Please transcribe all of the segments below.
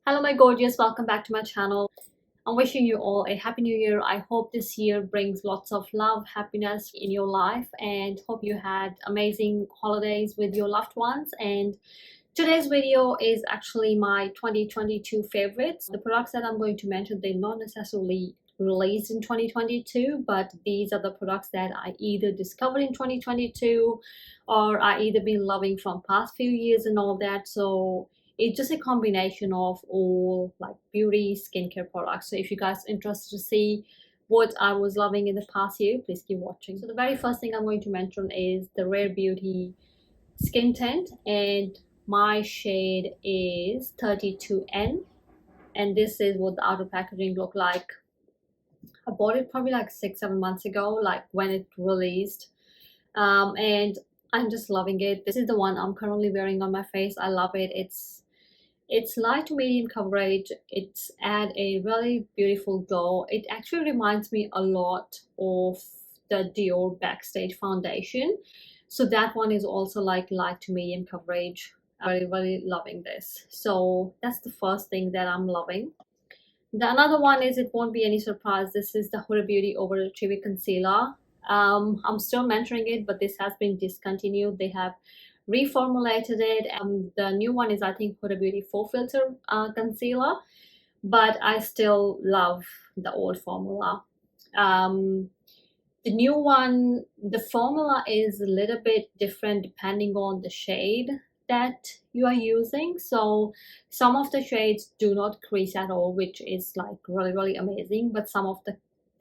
Hello my gorgeous, welcome back to my channel. I'm wishing you all a happy new year. I hope this year brings lots of love, happiness in your life, and hope you had amazing holidays with your loved ones. And today's video is actually my 2022 favorites. The products that I'm going to mention, they're not necessarily released in 2022, but these are the products that I either discovered in 2022 or I either been loving from past few years and all that. So it's just a combination of all like beauty skincare products. So if you guys are interested to see what I was loving in the past year, please keep watching. So the very first thing I'm going to mention is the Rare Beauty skin tint, and my shade is 32N, and this is what the outer packaging looked like. I bought it probably like 6-7 months ago, like when it released, and I'm just loving it. This is the one I'm currently wearing on my face. I love it. It's light to medium coverage. It's add a really beautiful glow. It actually reminds me a lot of the Dior Backstage foundation. So that one is also like light to medium coverage. I'm really loving this. So that's the first thing that I'm loving. The another one is, it won't be any surprise, this is the Huda Beauty Overachieving Concealer. I'm still mentioning it, but this has been discontinued. They have reformulated it. The new one is, I think, Huda Beauty Full Filter Concealer, but I still love the old formula. The new one, the formula is a little bit different depending on the shade that you are using. So some of the shades do not crease at all, which is like really amazing, but some of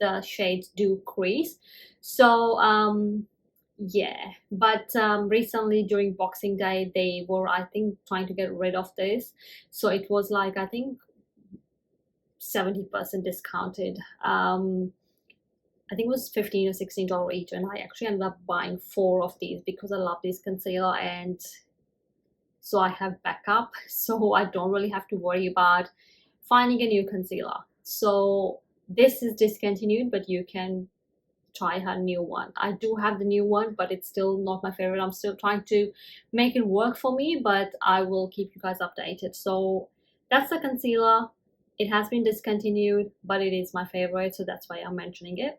the shades do crease. So yeah, but recently during Boxing Day they were, I think, trying to get rid of this, so it was like, I think, 70% discounted. I think it was $15 or $16 each, and I actually ended up buying 4 of these because I love this concealer, and so I have backup, so I don't really have to worry about finding a new concealer. So this is discontinued, but you can try her new one. I do have the new one, but it's still not my favorite. I'm still trying to make it work for me, but I will keep you guys updated. So that's the concealer. It has been discontinued, but it is my favorite, so that's why I'm mentioning it.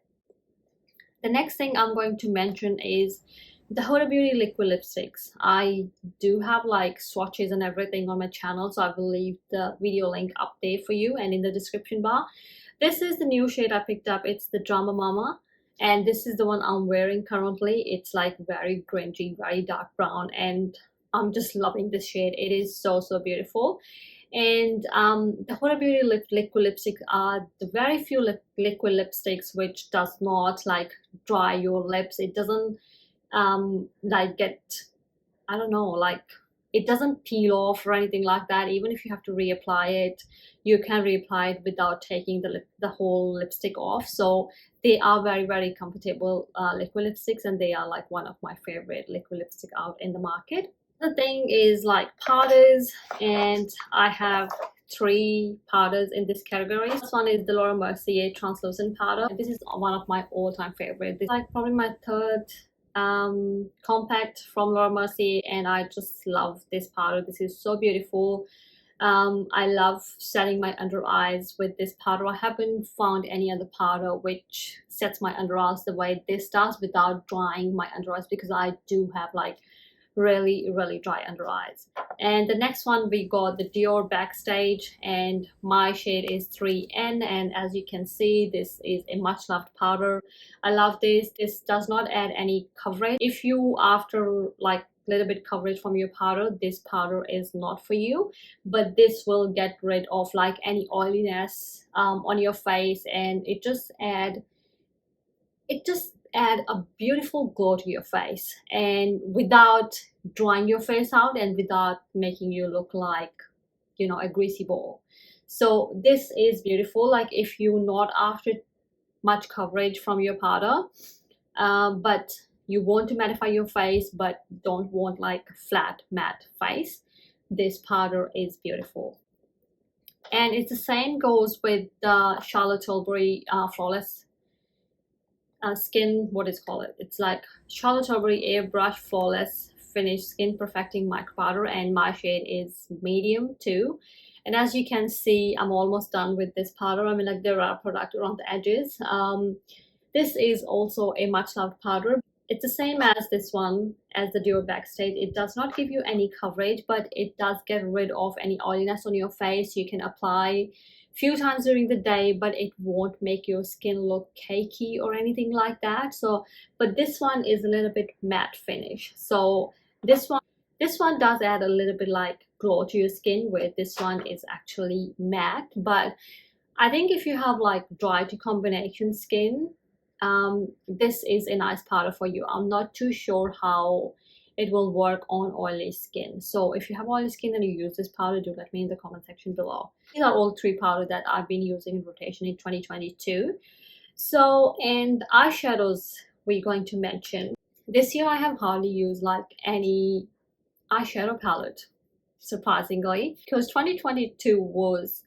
The next thing I'm going to mention is the Huda Beauty liquid lipsticks. I do have like swatches and everything on my channel, so I will leave the video link up there for you and in the description bar. This is the new shade I picked up. It's the Drama Mama, and this is the one I'm wearing currently. It's like very grungy, very dark brown, and I'm just loving this shade. It is so beautiful. And the Huda Beauty liquid lipstick are the very few liquid lipsticks which does not like dry your lips. It doesn't like get, I don't know, like it doesn't peel off or anything like that. Even if you have to reapply it, you can reapply it without taking the whole lipstick off. So they are very comfortable liquid lipsticks, and they are like one of my favorite liquid lipstick out in the market. The thing is like powders, and I have 3 powders in this category. This one is the Laura Mercier translucent powder. This is one of my all-time favorite. This is like probably my 3rd compact from Laura Mercier, and I just love this powder. This is so beautiful. I love setting my under eyes with this powder. I haven't found any other powder which sets my under eyes the way this does without drying my under eyes, because I do have like really dry under eyes. And the next one, we got the Dior Backstage, and my shade is 3N, and as you can see, this is a much loved powder. I love this. This does not add any coverage. If you after like little bit coverage from your powder, this powder is not for you, but this will get rid of like any oiliness on your face, and it just add a beautiful glow to your face, and without drying your face out and without making you look like, you know, a greasy ball. So this is beautiful, like if you're not after much coverage from your powder, but you want to mattify your face but don't want like flat matte face, this powder is beautiful. And it's the same goes with the Charlotte Tilbury Flawless skin, what is called it, it's like Charlotte Tilbury Airbrush Flawless Finish Skin Perfecting Micro Powder, and my shade is medium too. And as you can see, I'm almost done with this powder. I mean, like, there are product around the edges. This is also a much loved powder. It's the same as this one, as the Duo Backstage. It does not give you any coverage, but it does get rid of any oiliness on your face. You can apply few times during the day, but it won't make your skin look cakey or anything like that. So, but this one is a little bit matte finish. So this one does add a little bit like glow to your skin, where this one is actually matte. But I think if you have like dry to combination skin, this is a nice powder for you. I'm not too sure how it will work on oily skin. So if you have oily skin and you use this powder, do let me in the comment section below. These are all three powders that I've been using in rotation in 2022. So, and eyeshadows we're going to mention. This year I have hardly used like any eyeshadow palette, surprisingly, because 2022 was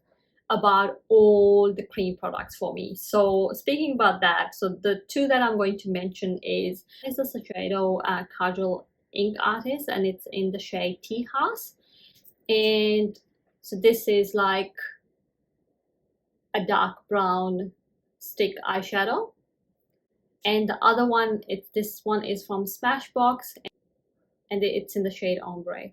about all the cream products for me. So speaking about that, so the two that I'm going to mention is the Shiseido Kajal Ink Artist, and it's in the shade Tea House. And so this is like a dark brown stick eyeshadow. And the other one, this one is from Smashbox, and it's in the shade Ombre.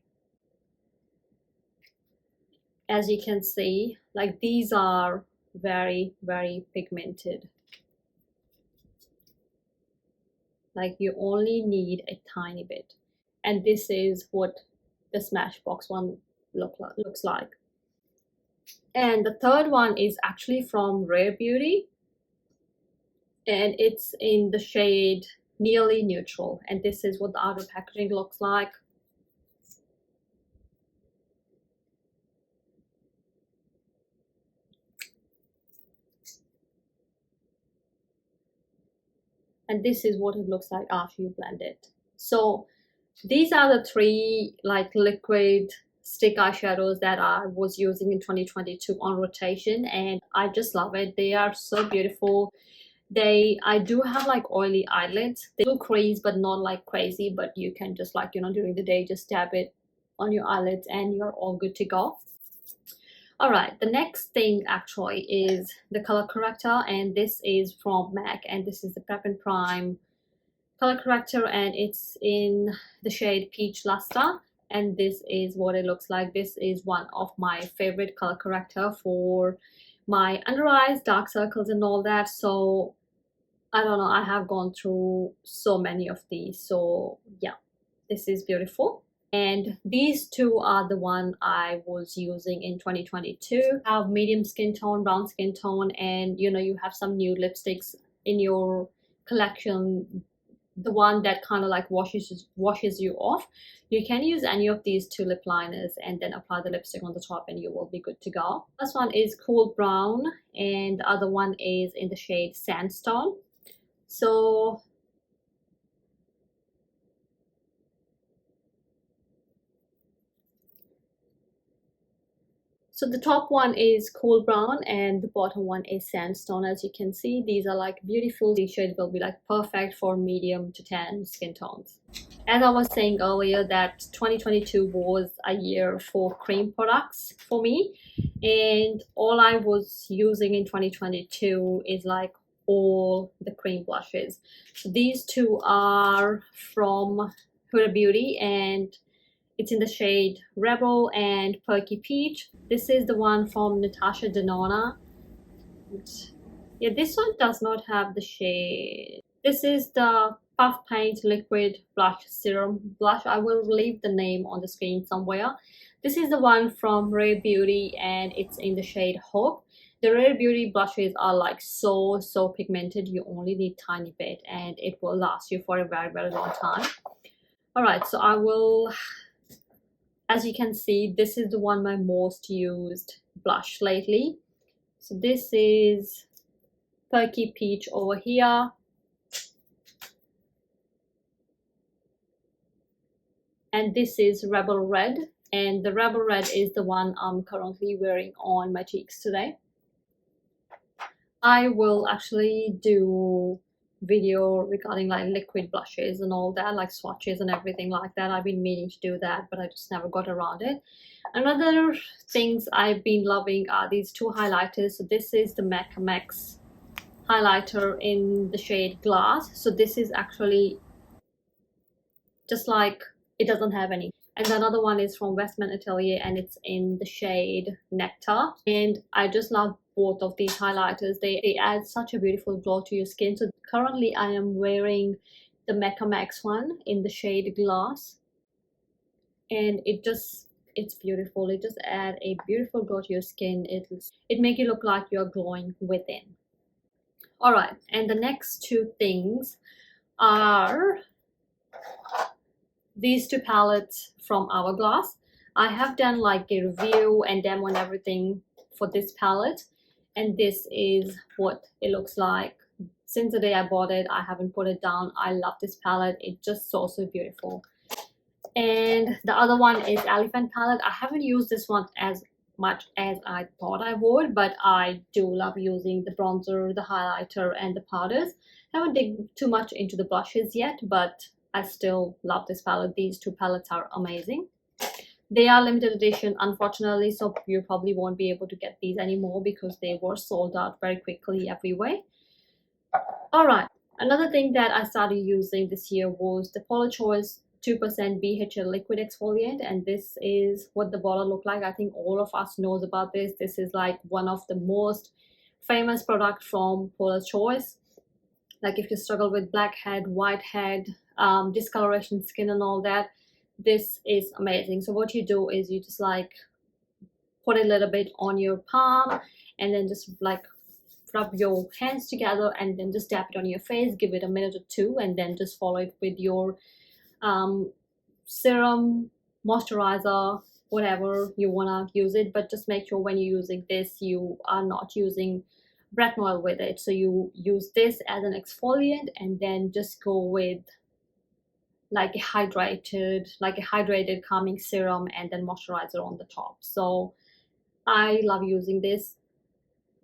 As you can see, like, these are very, very pigmented. Like, you only need a tiny bit. And this is what the Smashbox one looks like. And the third one is actually from Rare Beauty, and it's in the shade Nearly Neutral. And this is what the outer packaging looks like. And this is what it looks like after you blend it. So these are the three like liquid stick eyeshadows that I was using in 2022 on rotation, and I just love it. They are so beautiful. I do have like oily eyelids. They do crease, but not like crazy, but you can just, like, you know, during the day just dab it on your eyelids and you're all good to go. All right, the next thing actually is the color corrector, and this is from MAC, and this is the Prep and Prime color corrector, and it's in the shade Peach Luster, and this is what it looks like. This is one of my favorite color corrector for my under eyes, dark circles and all that. So I don't know, I have gone through so many of these. So yeah, this is beautiful. And these two are the one I was using in 2022. I have medium skin tone, brown skin tone, and you know, you have some nude lipsticks in your collection, the one that kind of like washes you off. You can use any of these two lip liners and then apply the lipstick on the top and you will be good to go. This one is Cool Brown and the other one is in the shade Sandstone. So the top one is Cool Brown and the bottom one is Sandstone. As you can see, these are like beautiful. These shades will be like perfect for medium to tan skin tones. As I was saying earlier, that 2022 was a year for cream products for me, and all I was using in 2022 is like all the cream blushes. So these two are from Huda Beauty, and it's in the shade Rebel and Perky Peach. This is the one from Natasha Denona. Yeah, this one does not have the shade. This is the Puff Paint Liquid Blush Serum Blush. I will leave the name on the screen somewhere. This is the one from Rare Beauty and it's in the shade Hope. The Rare Beauty blushes are like so pigmented. You only need tiny bit and it will last you for a very, very long time. Alright, so I will... As you can see, this is the one my most used blush lately. So this is Perky Peach over here. And this is Rebel Red. And the Rebel Red is the one I'm currently wearing on my cheeks today. I will actually do video regarding like liquid blushes and all that, like swatches and everything like that. I've been meaning to do that, but I just never got around it. Another things I've been loving are these two highlighters. So this is the MAC Max highlighter in the shade Glass. So this is actually just like, it doesn't have any. And the another one is from Westman Atelier, and it's in the shade Nectar. And I just love both of these highlighters. They add such a beautiful glow to your skin. So currently I am wearing the Mecca Max one in the shade Glass, and it's beautiful. It just add a beautiful glow to your skin. It make you look like you're glowing within. All right, and the next two things are these two palettes from Hourglass. I have done like a review and demo and everything for this palette, and this is what it looks like. Since the day I bought it, I haven't put it down. I love this palette. It's just so beautiful. And the other one is Elephant palette. I haven't used this one as much as I thought I would, but I do love using the bronzer, the highlighter, and the powders. I haven't dig too much into the blushes yet, but I still love this palette. These two palettes are amazing. They are limited edition, unfortunately, so you probably won't be able to get these anymore because they were sold out very quickly everywhere. Alright, another thing that I started using this year was the Polo Choice 2% BHA liquid exfoliant, and this is what the bottle looked like. I think all of us knows about this. This is like one of the most famous products from Polo Choice. Like if you struggle with blackhead, whitehead, discoloration skin and all that, this is amazing. So what you do is you just like put a little bit on your palm and then just like rub your hands together and then just tap it on your face, give it a minute or two, and then just follow it with your serum, moisturizer, whatever you want to use it. But just make sure when you're using this, you are not using retinol with it. So you use this as an exfoliant and then just go with like a hydrated calming serum and then moisturizer on the top. So I love using this.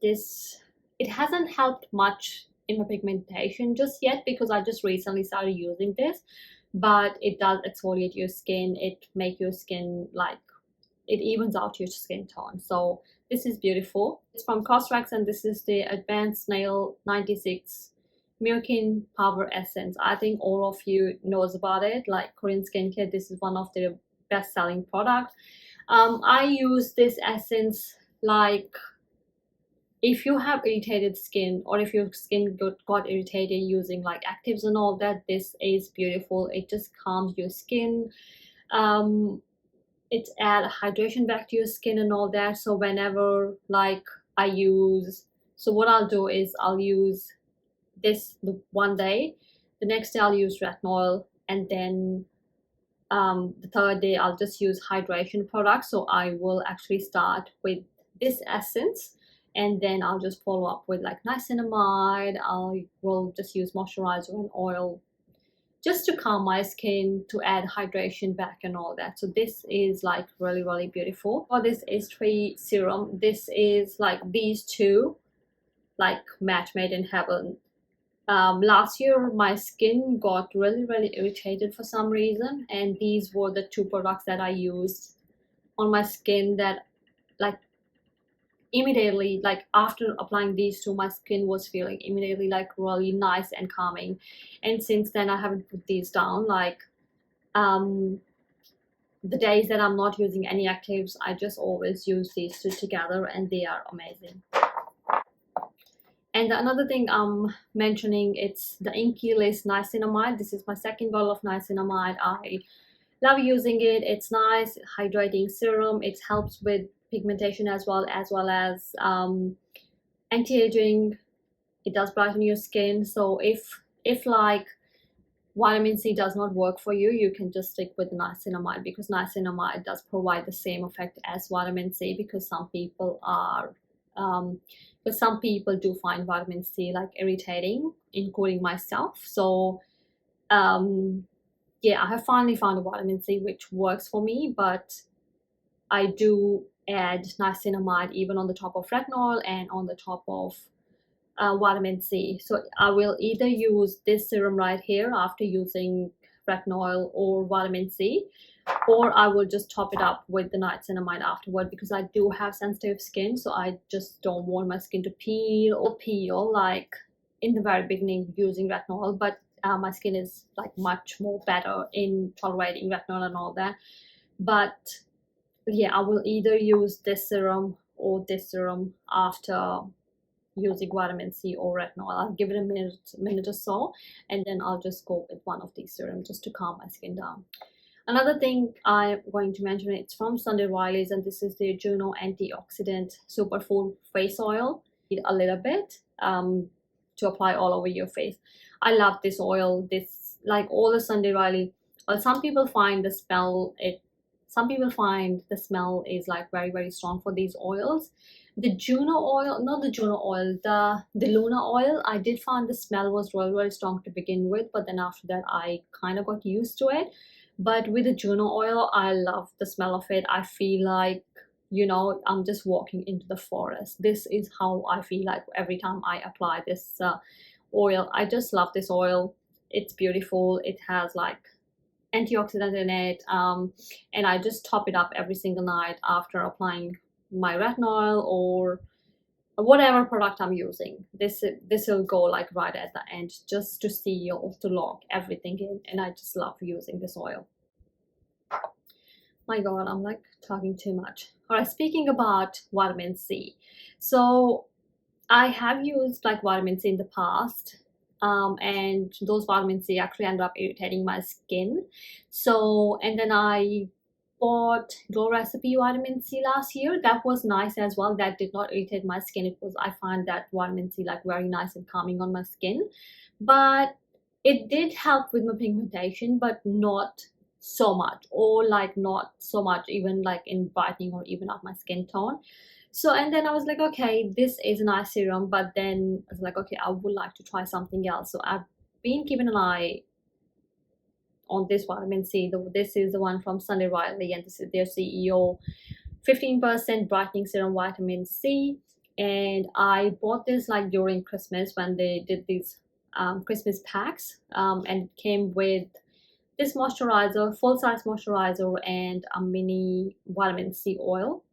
It hasn't helped much in my pigmentation just yet because I just recently started using this, but it does exfoliate your skin. It make your skin like, it evens out your skin tone. So this is beautiful. It's from Cosrx, and this is the Advanced Nail 96 Milking Power Essence. I think all of you knows about it. Like Korean skincare, this is one of their best-selling products. I use this essence like if you have irritated skin, or if your skin got irritated using like actives and all that, this is beautiful. It just calms your skin. It adds hydration back to your skin and all that. So whenever like so what I'll do is I'll use this one day, the next day I'll use retinol, and then the third day I'll just use hydration products. So I will actually start with this essence, and then I'll just follow up with like niacinamide. I will just use moisturizer and oil just to calm my skin, to add hydration back and all that. So this is like really beautiful. For this H3 serum, this is like these two, like match made in heaven. Last year my skin got really irritated for some reason, and these were the two products that I used on my skin that like immediately, like after applying these two, my skin was feeling immediately like really nice and calming. And since then I haven't put these down. Like the days that I'm not using any actives, I just always use these two together, and they are amazing. And another thing I'm mentioning, it's the Inky Lace Niacinamide. This is my second bottle of niacinamide. I love using it. It's nice hydrating serum. It helps with pigmentation as well as anti-aging. It does brighten your skin. So if like vitamin C does not work for you, you can just stick with niacinamide, because niacinamide does provide the same effect as vitamin C, because some people do find vitamin C like irritating, including myself. So yeah, I have finally found a vitamin C which works for me, but I do add niacinamide even on the top of retinol and on the top of vitamin C. So I will either use this serum right here after using retinol or vitamin C, or I will just top it up with the niacinamide afterward, because I do have sensitive skin, so I just don't want my skin to peel like in the very beginning using retinol. But my skin is like much more better in tolerating retinol and all that. But yeah, I will either use this serum or this serum after using vitamin C or retinol. I'll give it a minute or so, and then I'll just go with one of these serums just to calm my skin down. Another thing I'm going to mention, it's from Sunday Riley's, and this is the Juno Antioxidant Superfood Face Oil. A little bit to apply all over your face. I love this oil. This, like all the Sunday Riley, well, some people find the smell is like very, very strong for these oils. The Juno oil, not the Juno oil, the Luna oil, I did find the smell was really, really strong to begin with, but then after that I kind of got used to it. But with the Juno oil, I love the smell of it. I feel like, you know, I'm just walking into the forest. This is how I feel like every time I apply this oil. I just love this oil. It's beautiful. It has like antioxidant in it, and I just top it up every single night after applying my retinol or whatever product I'm using. This will go like right at the end, just to seal, to lock everything in, and I just love using this oil. My god, I'm like talking too much. All right, speaking about vitamin C, so I have used like vitamin C in the past, and those vitamin C actually ended up irritating my skin. So, and then I bought Glow Recipe vitamin C last year. That was nice as well. That did not irritate my skin. It was, I find that vitamin C like very nice and calming on my skin, but it did help with my pigmentation, but not so much, or like not so much even like in brightening or even up my skin tone. So, and then I was like, okay, this is a nice serum, but then I was like, okay, I would like to try something else. So I've been keeping an eye on this vitamin C. This is the one from Sunday Riley, and this is their CEO 15% brightening serum vitamin C. And I bought this like during Christmas when they did these Christmas packs, and it came with this moisturizer, full-size moisturizer, and a mini vitamin C oil.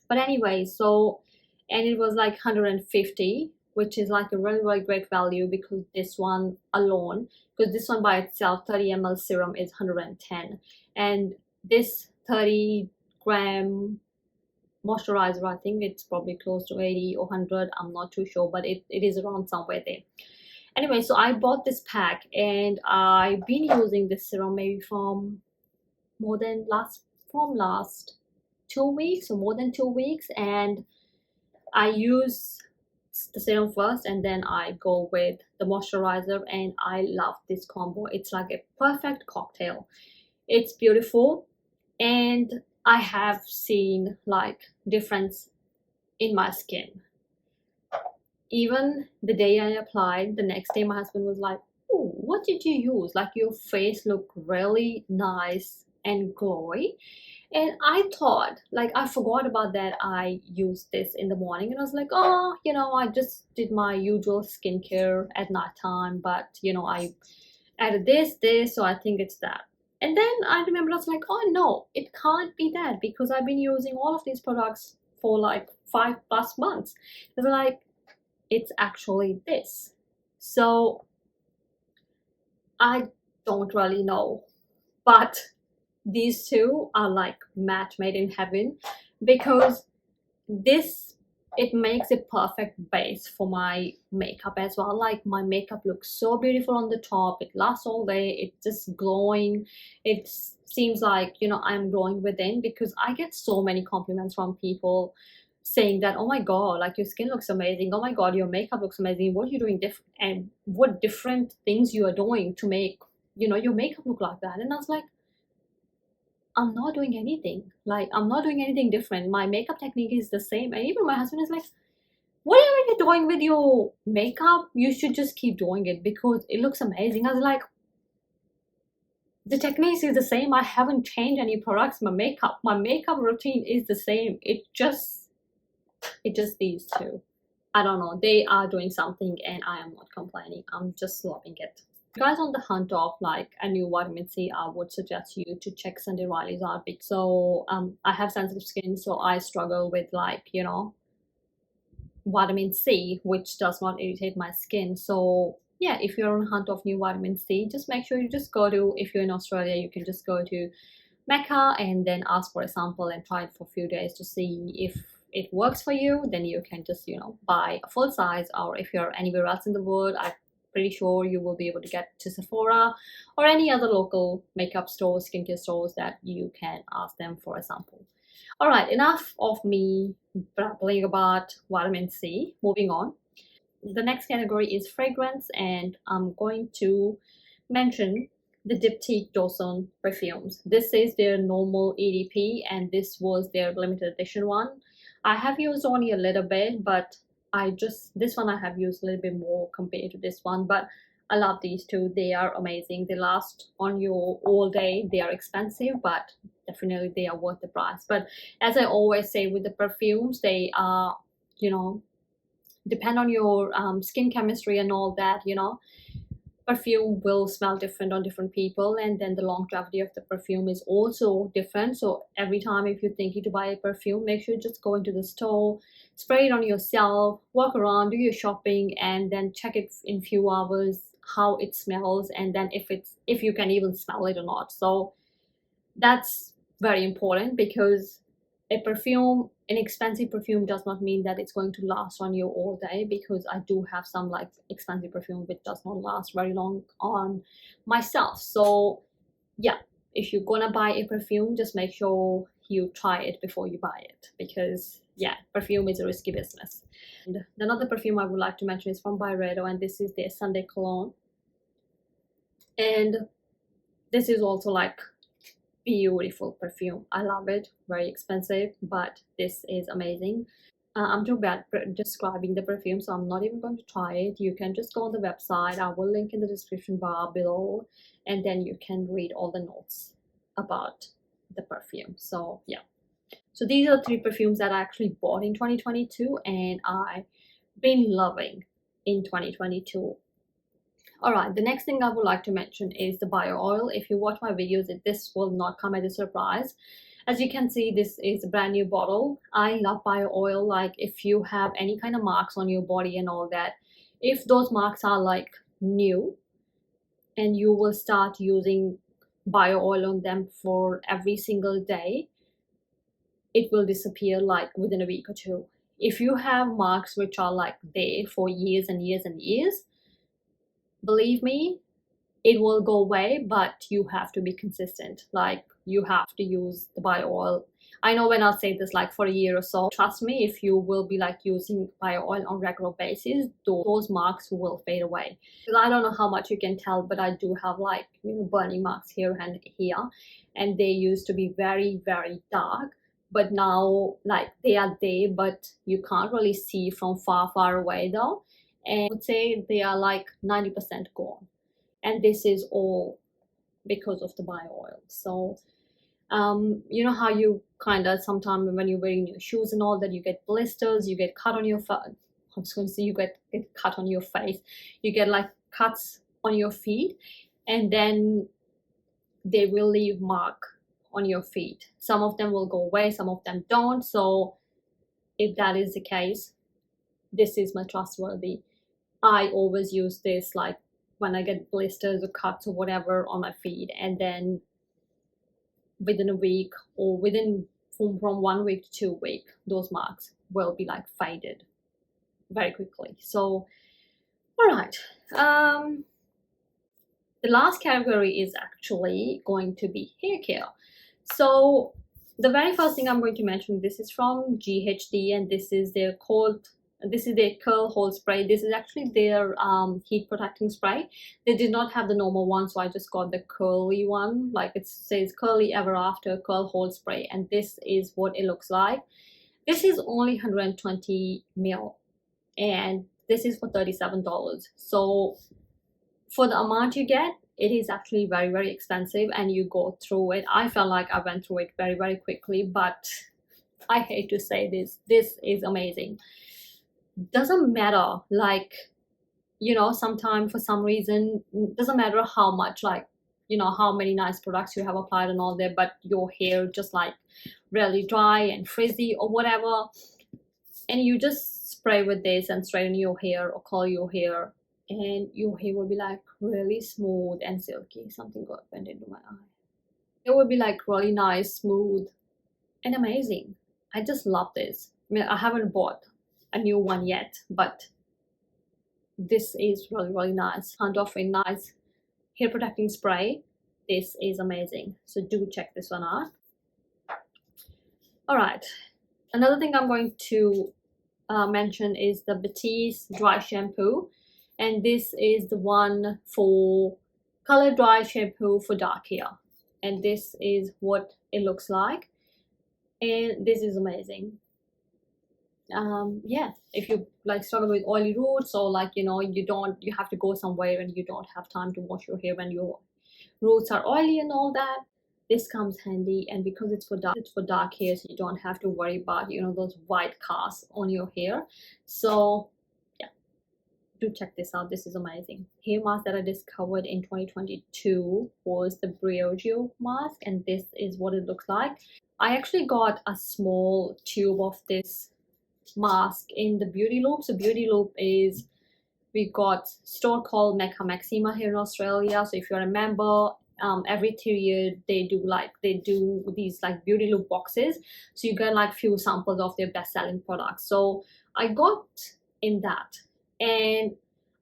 But anyway, so, and it was like 150, which is like a really, really great value, because this one alone, because this one by itself, 30 ml serum is 110, and this 30-gram moisturizer, I think it's probably close to 80 or 100, I'm not too sure, but it is around somewhere there. Anyway, so I bought this pack, and I've been using this serum maybe from last 2 weeks, or more than 2 weeks, and I use the serum first and then I go with the moisturizer, and I love this combo. It's like a perfect cocktail. It's beautiful, and I have seen like difference in my skin. Even the day I applied, the next day my husband was like, oh, what did you use? Like, your face looked really nice and glowy. And I thought, like, I forgot about that. I used this in the morning, and I was like, oh, you know, I just did my usual skincare at night time, but you know, I added this, so I think it's that. And then I remember, I was like, oh no, it can't be that, because I've been using all of these products for like 5+ months. They were like, it's actually this. So I don't really know, but these two are like match made in heaven, because this, it makes a perfect base for my makeup as well. Like, my makeup looks so beautiful on the top, it lasts all day, it's just glowing. It seems like, you know, I'm glowing within, because I get so many compliments from people saying that, oh my god, like, your skin looks amazing, oh my god, your makeup looks amazing, what are you doing different, and what different things you are doing to make, you know, your makeup look like that. And I was like, I'm not doing anything. Like, I'm not doing anything different. My makeup technique is the same. And even my husband is like, whatever you're doing with your makeup, you should just keep doing it, because it looks amazing. I was like, the technique is the same. I haven't changed any products. My makeup routine is the same. It just these two. I don't know, they are doing something and I am not complaining. I'm just loving it. If you guys on the hunt of like a new vitamin C, I would suggest you to check Sunday Riley's out. So I have sensitive skin, so I struggle with, like, you know, vitamin C, which does not irritate my skin. So yeah, if you're on hunt of new vitamin C, just make sure you just go to, if you're in Australia, you can just go to Mecca and then ask for a sample and try it for a few days to see if it works for you. Then you can just, you know, buy a full size, or if you're anywhere else in the world, I'm pretty sure you will be able to get to Sephora or any other local makeup stores, skincare stores, that you can ask them for a sample. All right, enough of me babbling about vitamin C. Moving on. The next category is fragrance, and I'm going to mention the Diptyque Dawson perfumes. This is their normal EDP, and this was their limited edition one. I have used only a little bit, but this one I have used a little bit more compared to this one, but I love these two. They are amazing. They last on you all day. They are expensive, but definitely they are worth the price. But as I always say with the perfumes, they are, you know, depend on your skin chemistry and all that, you know. Perfume will smell different on different people, and then the longevity of the perfume is also different. So every time if you're thinking to buy a perfume, make sure you just go into the store, spray it on yourself, walk around, do your shopping, and then check it in few hours how it smells, and then if you can even smell it or not. So that's very important, because a perfume, an expensive perfume, does not mean that it's going to last on you all day, because I do have some like expensive perfume which does not last very long on myself. So yeah, if you're gonna buy a perfume, just make sure you try it before you buy it, because yeah, perfume is a risky business. And another perfume I would like to mention is from Byredo, and this is their Sunday Cologne. And this is also like beautiful perfume. I love it. Very expensive, but this is amazing. I'm too bad describing the perfume, so I'm not even going to try it. You can just go on the website. I will link in the description bar below, and then you can read all the notes about the perfume. So yeah, so these are 3 perfumes that I actually bought in 2022 and I've been loving in 2022. All right, the next thing I would like to mention is the bio oil. If you watch my videos, this will not come as a surprise. As you can see, this is a brand new bottle. I love bio oil. Like, if you have any kind of marks on your body and all that, if those marks are like new and you will start using bio oil on them for every single day, it will disappear like within a week or 2. If you have marks which are like there for years and years and years, believe me, it will go away, but you have to be consistent. Like, you have to use the bio oil. I know when I'll say this like for a year or so, trust me, if you will be like using bio oil on regular basis, those marks will fade away. Because I don't know how much you can tell, but I do have like, you know, burning marks here and here, and they used to be very, very dark, but now like they are there, but you can't really see from far away though. And I would say they are like 90% gone, and this is all because of the bio oil. So you know how you kind of sometimes when you're wearing new shoes and all that, you get blisters, you get cut on your foot. I was going to say you get cut on your face, you get like cuts on your feet, and then they will leave mark on your feet. Some of them will go away, some of them don't. So if that is the case, this is my trustworthy. I always use this like when I get blisters or cuts or whatever on my feet, and then within a week or within from 1 week to 2 weeks, those marks will be like faded very quickly. So all right, the last category is actually going to be hair care. So the very first thing I'm going to mention, this is from GHD, and this is their curl hold spray. This is actually their heat protecting spray. They did not have the normal one, so I just got the curly one. Like, it says curly ever after curl hold spray, and this is what it looks like. This is only 120 ml, and this is for $37. So for the amount you get, it is actually very, very expensive, and you go through it. I felt like I went through it very, very quickly, but I hate to say this is amazing. doesn't matter, like, you know, sometimes for some reason, doesn't matter how much, like, you know, how many nice products you have applied and all that, but your hair just like really dry and frizzy or whatever, and you just spray with this and straighten your hair or curl your hair, and your hair will be like really smooth and silky. Something got went into my eye. It will be like really nice, smooth, and amazing. I just love this. I mean, I haven't bought a new one yet, but this is really nice. Hand-off-in nice hair protecting spray. This is amazing. So do check this one out. All right. Another thing I'm going to mention is the EMPTIES dry shampoo, and this is the one for color dry shampoo for dark hair, and this is what it looks like, and this is amazing. Yeah, if you like struggle with oily roots, or like, you know, you have to go somewhere and you don't have time to wash your hair when your roots are oily and all that, this comes handy. And because it's for dark hair, so you don't have to worry about, you know, those white casts on your hair. So yeah, do check this out. This is amazing. Hair mask that I discovered in 2022 was the Briogeo mask, and this is what it looks like. I actually got a small tube of this mask in the Beauty Loop. So Beauty Loop is, we got store called Mecca Maxima here in Australia. So if you're a member, every period they do these like Beauty Loop boxes, so you get like few samples of their best-selling products. So I got in that and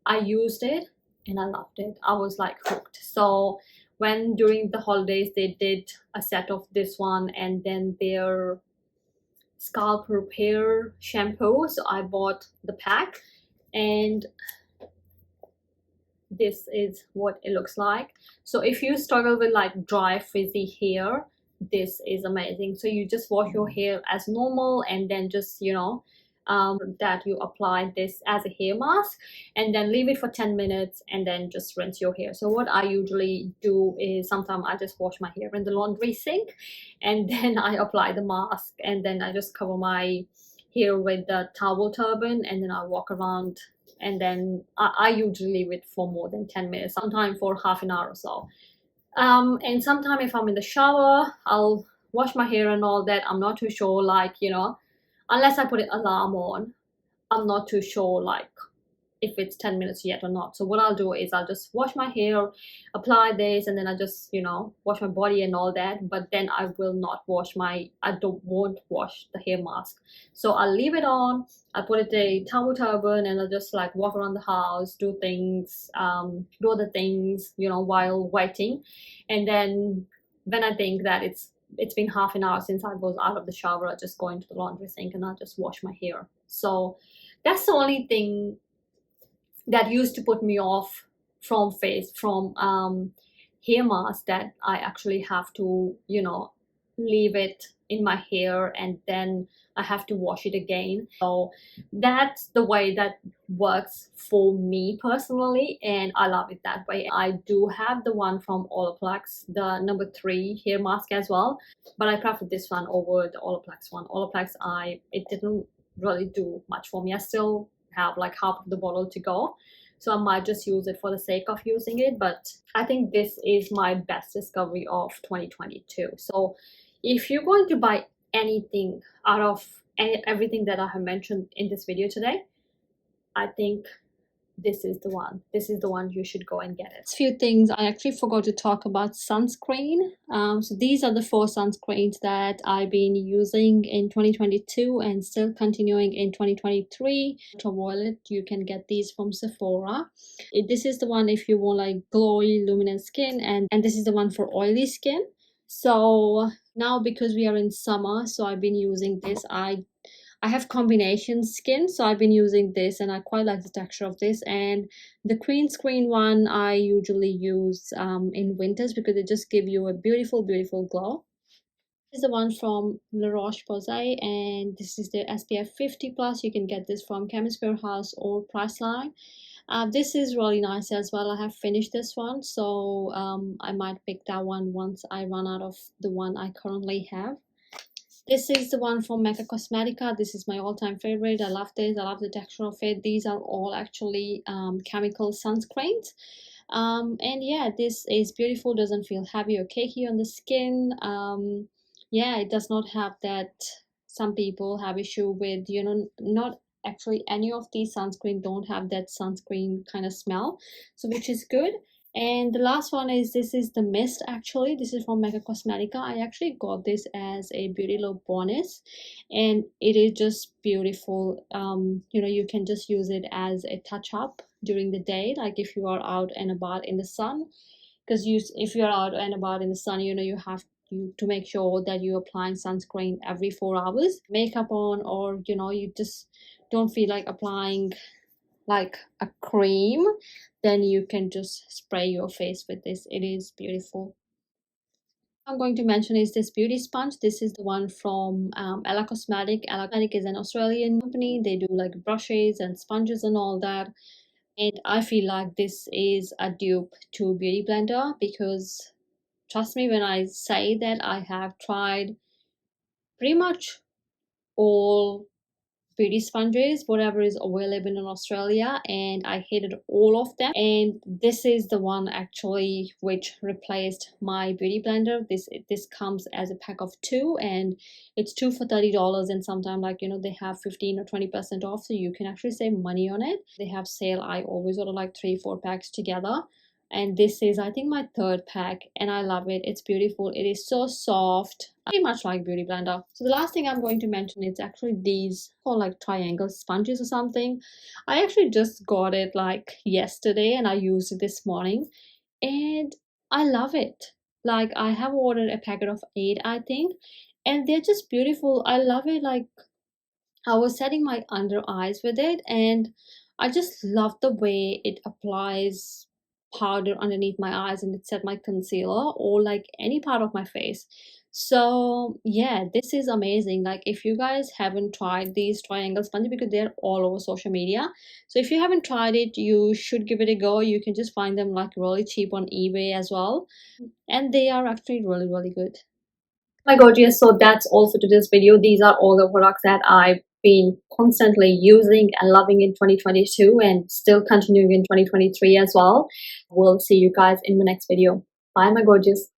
I used it and I loved it. I was like hooked. So when during the holidays they did a set of this one and then their scalp repair shampoo, so I bought the pack, and this is what it looks like. So if you struggle with like dry frizzy hair, this is amazing. So you just wash your hair as normal, and then just, you know, that you apply this as a hair mask, and then leave it for 10 minutes and then just rinse your hair. So what I usually do is sometimes I just wash my hair in the laundry sink, and then I apply the mask, and then I just cover my hair with the towel turban, and then I walk around, and then I usually leave it for more than 10 minutes, sometimes for half an hour or so. And sometimes if I'm in the shower, I'll wash my hair and all that. I'm not too sure, like, you know, unless I put an alarm on, I'm not too sure like if it's 10 minutes yet or not. So what I'll do is I'll just wash my hair, apply this, and then I just, you know, wash my body and all that. But then I will not wash I won't wash the hair mask. So I'll leave it on, I'll put it a towel turban, and I'll just like walk around the house, do things, do other things, you know, while waiting. And then when I think that it's been half an hour since I was out of the shower, I just go into the laundry sink and I'll just wash my hair. So that's the only thing that used to put me off from hair mask, that I actually have to, you know, leave it in my hair and then I have to wash it again. So that's the way that works for me personally, and I love it that way. I do have the one from Olaplex, the number 3 hair mask as well, but I prefer this one over the Olaplex one. Olaplex, it didn't really do much for me. I still have like half of the bottle to go, so I might just use it for the sake of using it. But I think this is my best discovery of 2022. So if you're going to buy anything out of everything that I have mentioned in this video today, I think this is the one. This is the one you should go and get it. A few things I actually forgot to talk about: sunscreen. So these are the 4 sunscreens that I've been using in 2022 and still continuing in 2023. Ultraviolet, you can get these from Sephora. This is the one if you want like glowy, luminous skin, and this is the one for oily skin. So now because we are in summer, so I've been using this. I have combination skin, so I've been using this and I quite like the texture of this. And the green screen one I usually use in winters because it just gives you a beautiful glow. This is the one from La Roche-Posay, and this is the SPF 50+. You can get this from Chemist Warehouse or Priceline. This is really nice as well. I have finished this one, so I might pick that one once I run out of the one I currently have. This is the one from Mecca Cosmetica. This is my all-time favorite. I love this. I love the texture of it. These are all actually chemical sunscreens. And yeah, this is beautiful. Doesn't feel heavy or cakey on the skin. Yeah, it does not have that. Some people have issue with, you know, not actually any of these sunscreen don't have that sunscreen kind of smell, so which is good. And the last one is, this is the mist. Actually, this is from Mecca Cosmetica. I actually got this as a beauty look bonus, and it is just beautiful. You know, you can just use it as a touch up during the day, like if you are out and about in the sun, because you if you're out and about in the sun, you know, you have to make sure that you're applying sunscreen every 4 hours. Makeup on, or you know, you just don't feel like applying like a cream, then you can just spray your face with this. It is beautiful. I'm going to mention is this beauty sponge. This is the one from Ella Cosmetic. Ella Cosmetic is an Australian company. They do like brushes and sponges and all that. And I feel like this is a dupe to Beauty Blender, because trust me when I say that I have tried pretty much all beauty sponges, whatever is available in Australia, and I hated all of them. And this is the one actually which replaced my beauty blender. This comes as a pack of 2, and it's 2 for $30, and sometimes, like, you know, they have 15 or 20% off, so you can actually save money on it. They have sale. I always order like 3-4 packs together, and this is, I think, my 3rd pack, and I love it. It's beautiful. It is so soft, pretty much like Beauty Blender. So the last thing I'm going to mention is actually these called like triangle sponges or something. I actually just got it like yesterday, and I used it this morning, and I love it. Like, I have ordered a packet of 8, I think, and they're just beautiful. I love it. Like, I was setting my under eyes with it, and I just love the way it applies powder underneath my eyes, and it set my concealer or like any part of my face. So yeah, this is amazing. Like, if you guys haven't tried these triangle sponges, because they're all over social media, so if you haven't tried it, you should give it a go. You can just find them like really cheap on eBay as well, and they are actually really good. My gorgeous, so that's all for today's video. These are all the products that I've been constantly using and loving in 2022, and still continuing in 2023 as well. We'll see you guys in the next video. Bye, my gorgeous.